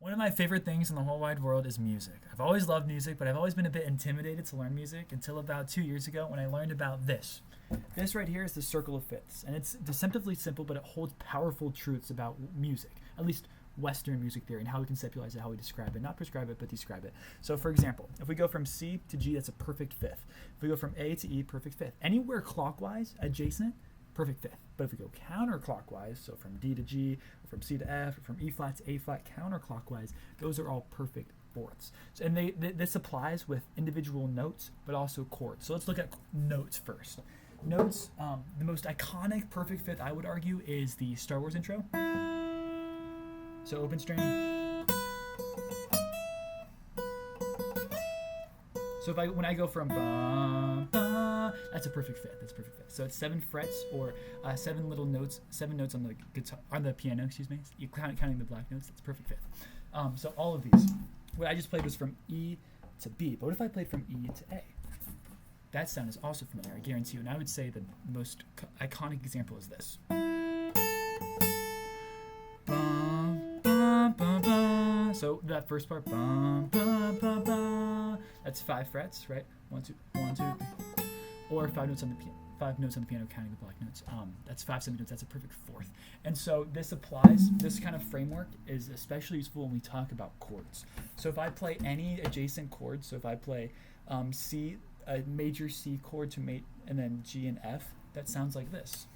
One of my favorite things in the whole wide world is music. I've always loved music, but I've always been a bit intimidated to learn music until about 2 years ago when I learned about this. This right here is the circle of fifths, and it's deceptively simple, but it holds powerful truths about music, at least Western music theory, and how we conceptualize it, how we describe it, not prescribe it, but describe it. So, for example, if we go from C to G, that's a perfect fifth. If we go from A to E, perfect fifth. Anywhere clockwise, adjacent, perfect fifth. But if we go counterclockwise, so from D to G, or from C to F, or from E flat to A flat, counterclockwise, those are all perfect fourths. So, and this applies with individual notes, but also chords. So let's look at notes first. Notes, the most iconic perfect fifth, I would argue, is the Star Wars intro. So open string. So when I go from ba, ba, that's a perfect fifth. That's a perfect fifth. So it's 7 frets or 7 little notes, 7 notes on the guitar, on the piano. Excuse me. You counting the black notes. That's perfect fifth. So all of these. What I just played was from E to B. But what if I played from E to A? That sound is also familiar, I guarantee you. And I would say the most iconic example is this. So that first part, that's 5 frets, right? 1, 2, 1, 2, 3. Or 5 notes on the piano. 5 notes on the piano, counting the black notes. That's 5 semitones. That's a perfect fourth. And so this applies. This kind of framework is especially useful when we talk about chords. So if I play any adjacent chords, so if I play C, a major C chord to mate, and then G and F, that sounds like this.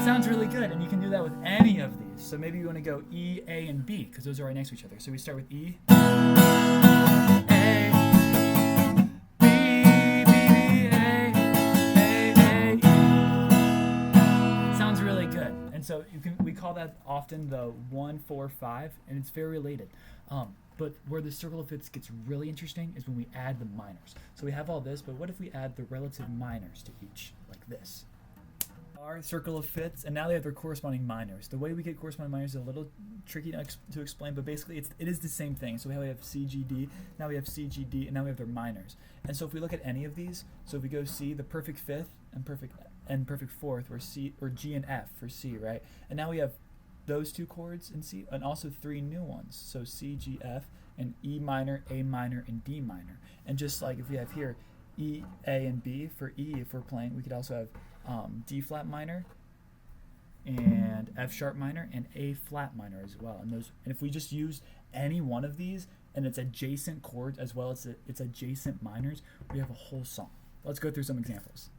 Sounds really good, and you can do that with any of these. So maybe you want to go E, A, and B because those are right next to each other. So we start with E, A, B, B, A, E. Sounds really good, and so we call that often the 1-4-5, and it's very related. But where the circle of fifths gets really interesting is when we add the minors. So we have all this, but what if we add the relative minors to each, like this? Our circle of fifths, and now they have their corresponding minors. The way we get corresponding minors is a little tricky to explain, but basically it is the same thing. So we have C, G, D, now we have C, G, D, and now we have their minors. And so if we look at any of these, so if we go C, the perfect fifth and perfect fourth, or C or G and F for C, right? And now we have those 2 chords in C, and also 3 new ones. So C, G, F, and E minor, A minor, and D minor. And just like if we have here E, A, and B for E, if we're playing, we could also have D flat minor and F sharp minor and A flat minor as well. And if we just use any one of these and it's adjacent chords as well as its adjacent minors, we have a whole song. Let's go through some examples.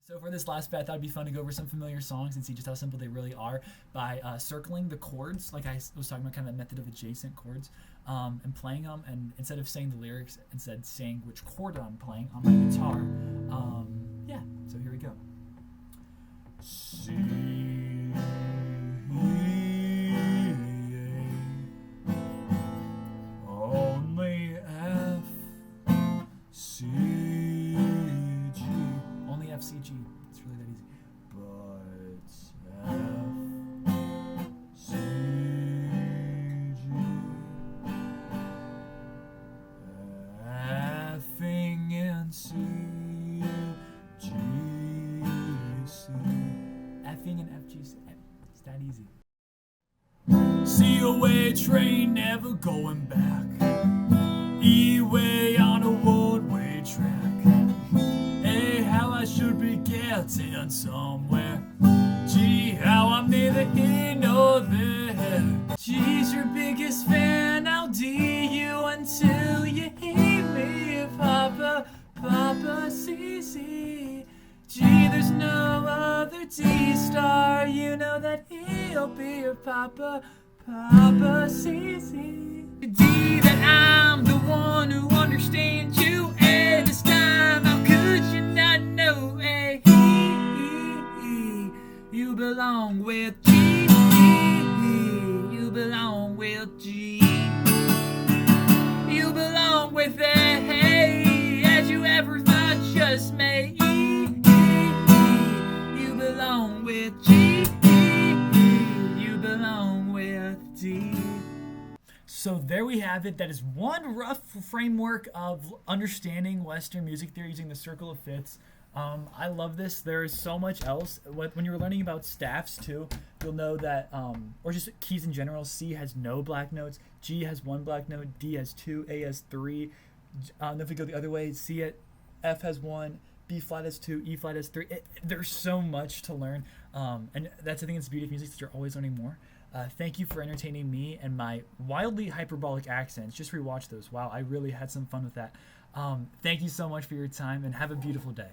So for this last bit, I thought it'd be fun to go over some familiar songs and see just how simple they really are by circling the chords, like I was talking about, kind of that method of adjacent chords, and playing them. And instead of saying the lyrics, instead saying which chord I'm playing on my guitar. Yeah, so here we go. C, only F, C, G. Only F, C, G. It's really that easy. But F, C, G. Fing and C, G, C. Fing and F, G, C. It's that easy. C-away train never going back. E-way on a one-way track. A, how I should be getting somewhere. G, how I'm neither here nor there. G's your biggest fan, I'll D you until you hear me. Papa, Papa, C, C. G, there's no other D star. You know that he'll be your Papa, Papa, C, C. D, that I'm the one who understands you. A, this time, how could you not know? A, you belong with G. You belong with G. You belong with A. As you ever thought, just may. You belong with G. You belong with D. So there we have it. That is one rough framework of understanding Western music theory using the circle of fifths. I love this. There's so much else. When you're learning about staffs too, you'll know that, or just keys in general, C has no black notes, G has one black note, D has two, A has three. And if we go the other way, F has one, B flat has two, E flat has three. There's so much to learn, and that's the thing that's the beauty of music, that you're always learning more. Thank you for entertaining me and my wildly hyperbolic accents. Just rewatch those. Wow, I really had some fun with that. Thank you so much for your time, and have a beautiful day.